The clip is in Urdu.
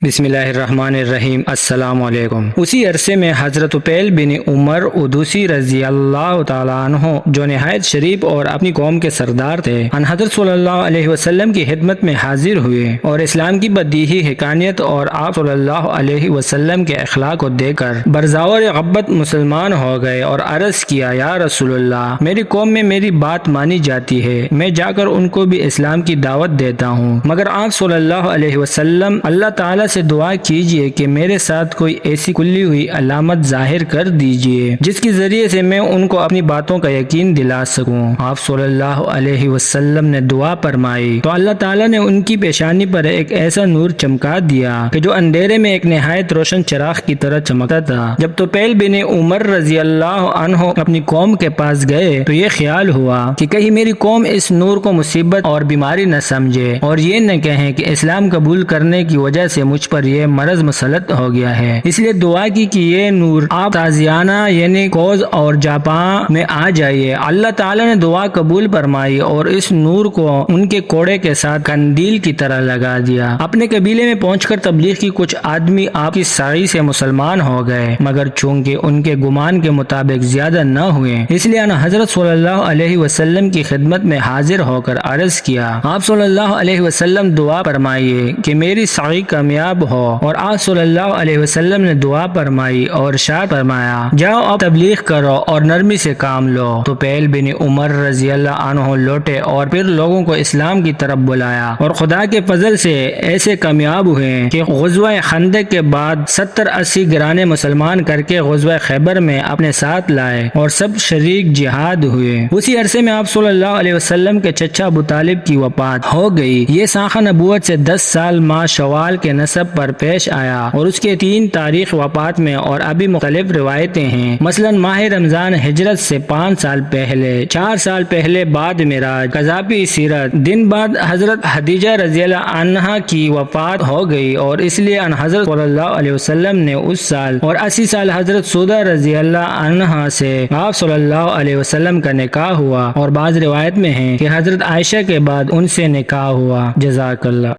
بسم اللہ الرحمن الرحیم۔ السلام علیکم۔ اسی عرصے میں حضرت طفیل بن عمر ادوسی رضی اللہ تعالیٰ عنہ جو نہایت شریف اور اپنی قوم کے سردار تھے، ان حضرت صلی اللہ علیہ وسلم کی خدمت میں حاضر ہوئے اور اسلام کی بدیہی حقانیت اور آپ صلی اللہ علیہ وسلم کے اخلاق کو دیکھ کر برزاور رغبت مسلمان ہو گئے اور عرض کیا، یا رسول اللہ، میری قوم میں میری بات مانی جاتی ہے، میں جا کر ان کو بھی اسلام کی دعوت دیتا ہوں، مگر آپ صلی اللہ علیہ وسلم اللہ تعالیٰ سے دعا کیجئے کہ میرے ساتھ کوئی ایسی کھلی ہوئی علامت ظاہر کر دیجئے جس کے ذریعے سے میں ان کو اپنی باتوں کا یقین دلا سکوں۔ آپ صلی اللہ علیہ وسلم نے دعا فرمائی تو اللہ تعالیٰ نے ان کی پیشانی پر ایک ایسا نور چمکا دیا کہ جو اندھیرے میں ایک نہایت روشن چراغ کی طرح چمکتا تھا۔ جب طفیل بن عمر رضی اللہ عنہ اپنی قوم کے پاس گئے تو یہ خیال ہوا کہ کہیں میری قوم اس نور کو مصیبت اور بیماری نہ سمجھے اور یہ نہ کہیں کہ اسلام قبول کرنے کی وجہ سے مجھ پر یہ مرض مسلط ہو گیا ہے، اس لیے دعا کی کہ یہ نور آپ تازیانہ یعنی کوز اور جاپان میں آ جائیے۔ اللہ تعالیٰ نے دعا قبول فرمائی اور اس نور کو ان کے کوڑے کے ساتھ قندیل کی طرح لگا دیا۔ اپنے قبیلے میں پہنچ کر تبلیغ کی کچھ آدمی آپ کی سعی سے مسلمان ہو گئے، مگر چونکہ ان کے گمان کے مطابق زیادہ نہ ہوئے، اس لیے ان حضرت صلی اللہ علیہ وسلم کی خدمت میں حاضر ہو کر عرض کیا، آپ صلی اللہ علیہ وسلم دعا فرمائیے کہ میری سعی کامیاب ہو، اور آپ صلی اللہ علیہ وسلم نے دعا فرمائی اور ارشاد فرمایا، جاؤ اب تبلیغ کرو اور نرمی سے کام لو۔ تو طفیل بن عمر رضی اللہ عنہ لوٹے اور پھر لوگوں کو اسلام کی طرف بلایا اور خدا کے فضل سے ایسے کامیاب ہوئے کہ غزوہ خندق کے بعد 70-80 گرانے مسلمان کر کے غزوہ خیبر میں اپنے ساتھ لائے اور سب شریک جہاد ہوئے۔ اسی عرصے میں آپ صلی اللہ علیہ وسلم کے چچا ابو طالب کی وفات ہو گئی۔ یہ ساخہ نبوت سے 10 سال ماہ شوال کے نسب پر پیش آیا اور اس کے 3 تاریخ وفات میں اور ابھی مختلف روایتیں ہیں، مثلا ماہ رمضان ہجرت سے 5 سال پہلے، 4 سال پہلے بعد معراج، قذافی سیرت، دن بعد حضرت خدیجہ رضی اللہ عنہا کی وفات ہو گئی اور اس لیے ان حضرت صلی اللہ علیہ وسلم نے اس سال اور 80 سال حضرت سودہ رضی اللہ عنہا سے آپ صلی اللہ علیہ وسلم کا نکاح ہوا اور بعض روایت میں ہیں کہ حضرت عائشہ کے بعد ان سے نکاح ہوا۔ جزاک اللہ۔